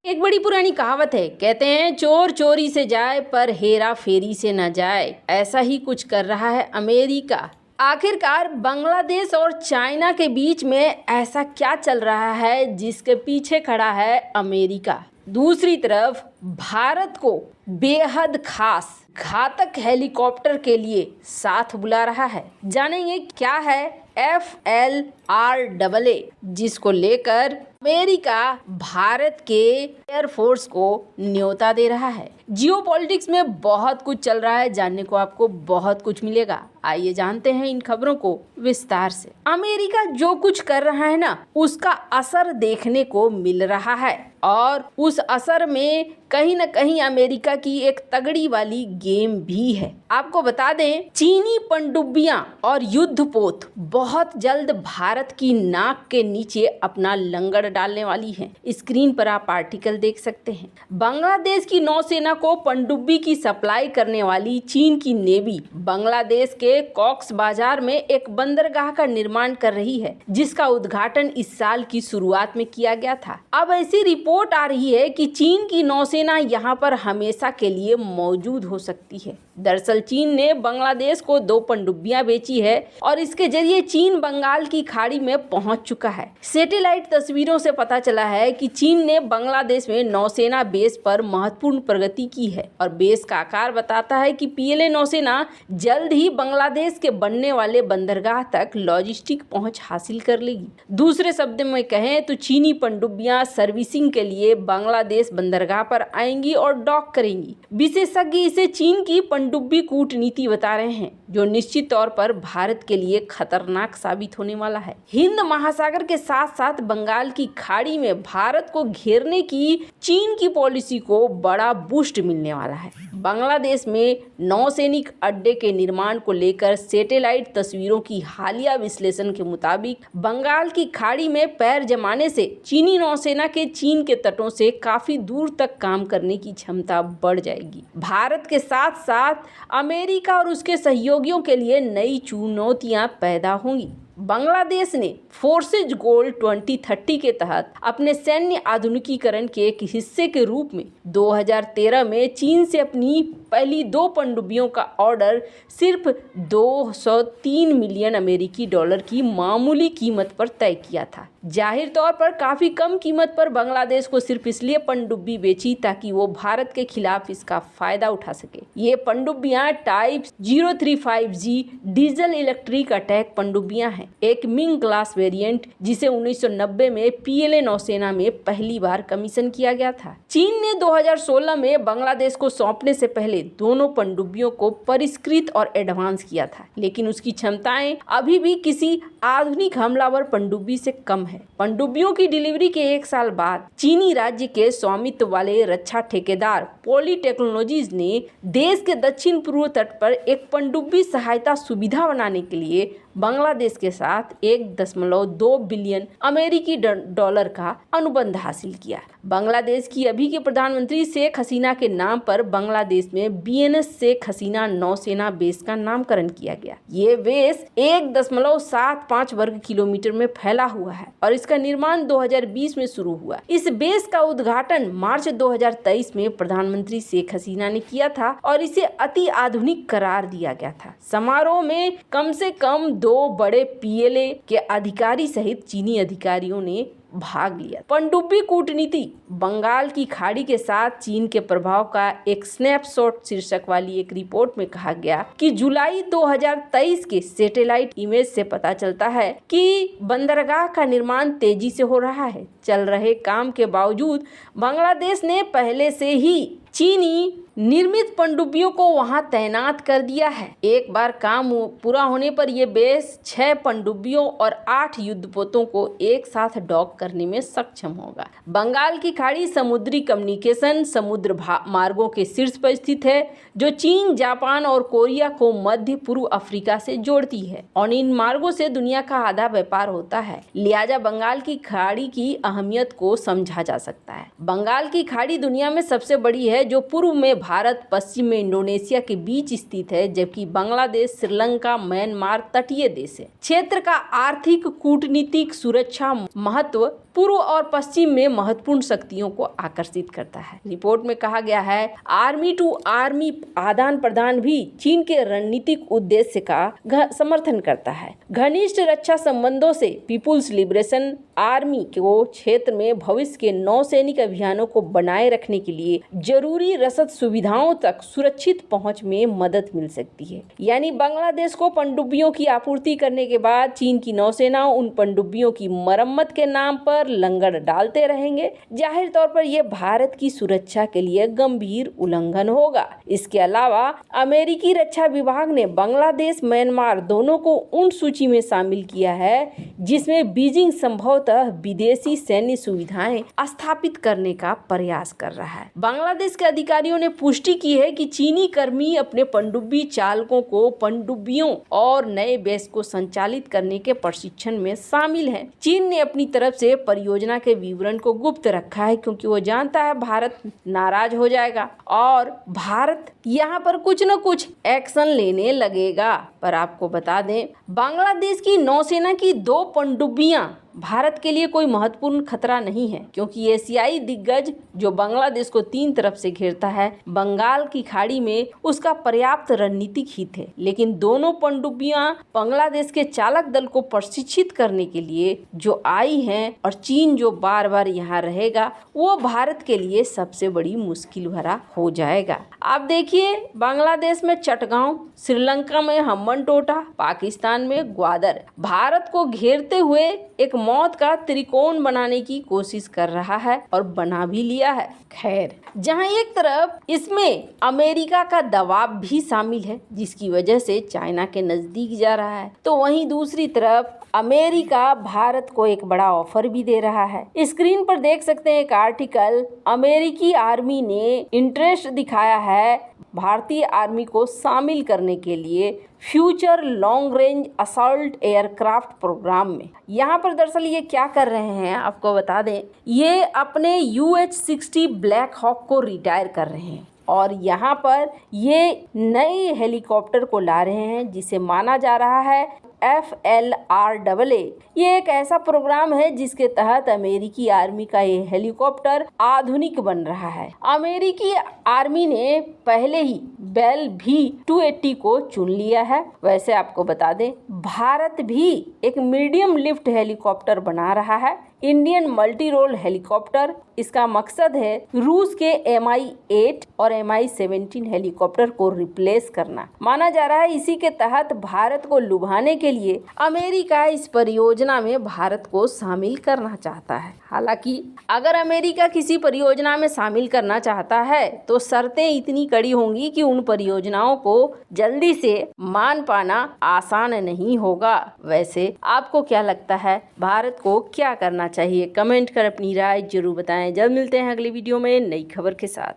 एक बड़ी पुरानी कहावत है, कहते हैं चोर चोरी से जाए पर हेरा फेरी से न जाए। ऐसा ही कुछ कर रहा है अमेरिका। आखिरकार बांग्लादेश और चाइना के बीच में ऐसा क्या चल रहा है जिसके पीछे खड़ा है अमेरिका। दूसरी तरफ भारत को बेहद खास घातक हेलीकॉप्टर के लिए साथ बुला रहा है। जानेंगे क्या है FLRAA, जिसको लेकर अमेरिका भारत के एयरफोर्स को न्योता दे रहा है। जियोपॉलिटिक्स में बहुत कुछ चल रहा है, जानने को आपको बहुत कुछ मिलेगा। आइए जानते हैं इन खबरों को विस्तार से। अमेरिका जो कुछ कर रहा है ना, उसका असर देखने को मिल रहा है और उस असर में कहीं न कहीं अमेरिका की एक तगड़ी वाली गेम भी है। आपको बता दें, चीनी पनडुब्बियां और युद्धपोत बहुत जल्द भारत की नाक के नीचे अपना लंगर डालने वाली हैं। स्क्रीन पर आप आर्टिकल देख सकते हैं। बांग्लादेश की नौसेना को पनडुब्बी की सप्लाई करने वाली चीन की नेवी बांग्लादेश के कॉक्स बाजार में एक बंदरगाह का निर्माण कर रही है, जिसका उद्घाटन इस साल की शुरुआत में किया गया था। अब ऐसी रिपोर्ट आ रही है कि चीन की नौसेना यहाँ पर हमेशा के लिए मौजूद हो सकती है। दरअसल चीन ने बांग्लादेश को 2 पनडुब्बियां बेची है और इसके जरिए चीन बंगाल की खाड़ी में पहुंच चुका है। सैटेलाइट तस्वीरों से पता चला है कि चीन ने बांग्लादेश में नौसेना बेस पर महत्वपूर्ण प्रगति की है और बेस का आकार बताता है कि PLA नौसेना जल्द ही बांग्लादेश के बनने वाले बंदरगाह तक लॉजिस्टिक पहुंच हासिल कर लेगी। दूसरे शब्द में कहें तो चीनी पनडुब्बियां सर्विसिंग के लिए बांग्लादेश बंदरगाह पर आएंगी और डॉक करेंगी। विशेषज्ञ इसे चीन की पनडुब्बी कूटनीति बता रहे हैं, जो निश्चित तौर पर भारत के लिए खतरनाक साबित होने वाला है। हिंद महासागर के साथ साथ बंगाल की खाड़ी में भारत को घेरने की चीन की पॉलिसी को बड़ा बूस्ट मिलने वाला है। बांग्लादेश में नौसैनिक अड्डे के निर्माण को लेकर सैटेलाइट तस्वीरों की हालिया विश्लेषण के मुताबिक बंगाल की खाड़ी में पैर जमाने से चीनी नौसेना के चीन के तटों से काफी दूर तक काम करने की क्षमता बढ़ जाएगी। भारत के साथ साथ अमेरिका और उसके सहयोगियों के लिए नई चुनौतियां पैदा होंगी। बांग्लादेश ने फोर्सेज गोल 2030 के तहत अपने सैन्य आधुनिकीकरण के एक हिस्से के रूप में 2013 में चीन से अपनी पहली 2 पनडुब्बियों का ऑर्डर सिर्फ 203 मिलियन अमेरिकी डॉलर की मामूली कीमत पर तय किया था। जाहिर तौर पर काफी कम कीमत पर बांग्लादेश को सिर्फ इसलिए पनडुब्बी बेची ताकि वो भारत के खिलाफ इसका फायदा उठा सके। ये पनडुब्बियां type 035G diesel electric attack पनडुब्बियां हैं, एक मिंग क्लास वेरिएंट जिसे 1990 में PLA नौसेना में पहली बार कमीशन किया गया था। चीन ने 2016 में बांग्लादेश को सौंपने से पहले दोनों पनडुब्बियों को परिष्कृत और एडवांस किया था, लेकिन उसकी क्षमताएं अभी भी किसी आधुनिक हमलावर पनडुब्बी से कम है। पनडुब्बियों की डिलीवरी के 1 साल बाद चीनी राज्य के स्वामित्व वाले रक्षा ठेकेदार पॉली टेक्नोलॉजीज ने देश के दक्षिण पूर्व तट पर एक पनडुब्बी सहायता सुविधा बनाने के लिए बांग्लादेश के साथ 1.2 बिलियन अमेरिकी डॉलर का अनुबंध हासिल किया। बांग्लादेश की अभी के प्रधानमंत्री शेख हसीना के नाम पर बांग्लादेश में BNS शेख हसीना नौसेना बेस का नामकरण किया गया। ये बेस 1.75 वर्ग किलोमीटर में फैला हुआ है और इसका निर्माण 2020 में शुरू हुआ। इस बेस का उद्घाटन मार्च 2023 में प्रधानमंत्री शेख हसीना ने किया था और इसे अति आधुनिक करार दिया गया था। समारोह में कम से कम 2 बड़े PLA के अधिकारी सहित चीनी अधिकारियों ने भाग लिया। पनडुब्बी कूटनीति बंगाल की खाड़ी के साथ चीन के प्रभाव का एक स्नैपशॉट शीर्षक वाली एक रिपोर्ट में कहा गया कि जुलाई 2023 के सैटेलाइट इमेज से पता चलता है कि बंदरगाह का निर्माण तेजी से हो रहा है। चल रहे काम के बावजूद बांग्लादेश ने पहले से ही चीनी निर्मित पनडुब्बियों को वहां तैनात कर दिया है। एक बार काम पूरा होने पर यह बेस 6 पनडुब्बियों और 8 युद्धपोतों को एक साथ डॉक करने में सक्षम होगा। बंगाल की खाड़ी समुद्री कम्युनिकेशन समुद्र मार्गों के शीर्ष पर स्थित है, जो चीन, जापान और कोरिया को मध्य पूर्व अफ्रीका से जोड़ती है और इन मार्गों से दुनिया का आधा व्यापार होता है। लिहाजा बंगाल की खाड़ी की अहमियत को समझा जा सकता है। बंगाल की खाड़ी दुनिया में सबसे बड़ी है, जो पूर्व में भारत, पश्चिम में इंडोनेशिया के बीच स्थित है, जबकि बांग्लादेश, श्रीलंका, म्यांमार तटीय देश है। क्षेत्र का आर्थिक, कूटनीतिक, सुरक्षा महत्व पूर्व और पश्चिम में महत्वपूर्ण शक्तियों को आकर्षित करता है। रिपोर्ट में कहा गया है आर्मी टू आर्मी आदान प्रदान भी चीन के रणनीतिक उद्देश्य का समर्थन करता है। घनिष्ठ रक्षा संबंधों से पीपुल्स लिबरेशन आर्मी को क्षेत्र में भविष्य के नौसैनिक अभियानों को बनाए रखने के लिए जरूरी रसद सुविधाओं तक सुरक्षित पहुंच में मदद मिल सकती है। यानी बांग्लादेश को पनडुब्बियों की आपूर्ति करने के बाद चीन की नौसेना उन पनडुब्बियों की मरम्मत के नाम पर लंगर डालते रहेंगे। जाहिर तौर पर यह भारत की सुरक्षा के लिए गंभीर उल्लंघन होगा। इसके अलावा अमेरिकी रक्षा विभाग ने बांग्लादेश म्यांमार दोनों को उन सूची में शामिल किया है जिसमें बीजिंग संभवतः विदेशी सैन्य सुविधाएं स्थापित करने का प्रयास कर रहा है। बांग्लादेश के अधिकारियों ने पुष्टि की है कि चीनी कर्मी अपने पनडुब्बी चालकों को पनडुब्बियों और नए बेस को संचालित करने के प्रशिक्षण में शामिल हैं। चीन ने अपनी तरफ से परियोजना के विवरण को गुप्त रखा है क्योंकि वो जानता है भारत नाराज हो जाएगा और भारत यहाँ पर कुछ न कुछ एक्शन लेने लगेगा। पर आपको बता दें बांग्लादेश की नौसेना की 2 पनडुब्बियां भारत के लिए कोई महत्वपूर्ण खतरा नहीं है क्योंकि एशियाई दिग्गज जो बांग्लादेश को 3 तरफ से घेरता है, बंगाल की खाड़ी में उसका पर्याप्त रणनीतिक हित है। लेकिन दोनों पनडुब्बियां बांग्लादेश के चालक दल को प्रशिक्षित करने के लिए जो आई हैं और चीन जो बार बार यहाँ रहेगा वो भारत के लिए सबसे बड़ी मुश्किल भरा हो जाएगा। आप देखिए बांग्लादेश में चटगांव, श्रीलंका में हम्बनटोटा, पाकिस्तान में ग्वादर भारत को घेरते हुए एक मौत का त्रिकोण बनाने की कोशिश कर रहा है और बना भी लिया है। खैर, जहां एक तरफ इसमें अमेरिका का दबाव भी शामिल है जिसकी वजह से चाइना के नजदीक जा रहा है, तो वहीं दूसरी तरफ अमेरिका भारत को एक बड़ा ऑफर भी दे रहा है। स्क्रीन पर देख सकते हैं एक आर्टिकल, अमेरिकी आर्मी ने इंटरेस्ट दिखाया है भारतीय आर्मी को शामिल करने के लिए future long range assault aircraft programme में। यहाँ पर दरअसल ये क्या कर रहे हैं आपको बता दें, ये अपने UH-60 ब्लैक हॉक को रिटायर कर रहे हैं और यहाँ पर ये नए हेलीकॉप्टर को ला रहे हैं जिसे माना जा रहा है FLRAA। ये एक ऐसा प्रोग्राम है जिसके तहत अमेरिकी आर्मी का ये हेलीकॉप्टर आधुनिक बन रहा है। अमेरिकी आर्मी ने पहले ही बेल V-280 को चुन लिया है। वैसे आपको बता दें भारत भी एक मीडियम लिफ्ट हेलीकॉप्टर बना रहा है, इंडियन मल्टी रोल हेलीकॉप्टर। इसका मकसद है रूस के Mi-8 और Mi-17 हेलीकॉप्टर को रिप्लेस करना। माना जा रहा है इसी के तहत भारत को लुभाने के लिए अमेरिका इस परियोजना में भारत को शामिल करना चाहता है। हालांकि अगर अमेरिका किसी परियोजना में शामिल करना चाहता है तो शर्तें इतनी कड़ी होंगी कि उन परियोजनाओं को जल्दी से मान पाना आसान नहीं होगा। वैसे आपको क्या लगता है, भारत को क्या करना चाहिए? कमेंट कर अपनी राय जरूर बताएं। जल्द मिलते हैं अगली वीडियो में नई खबर के साथ।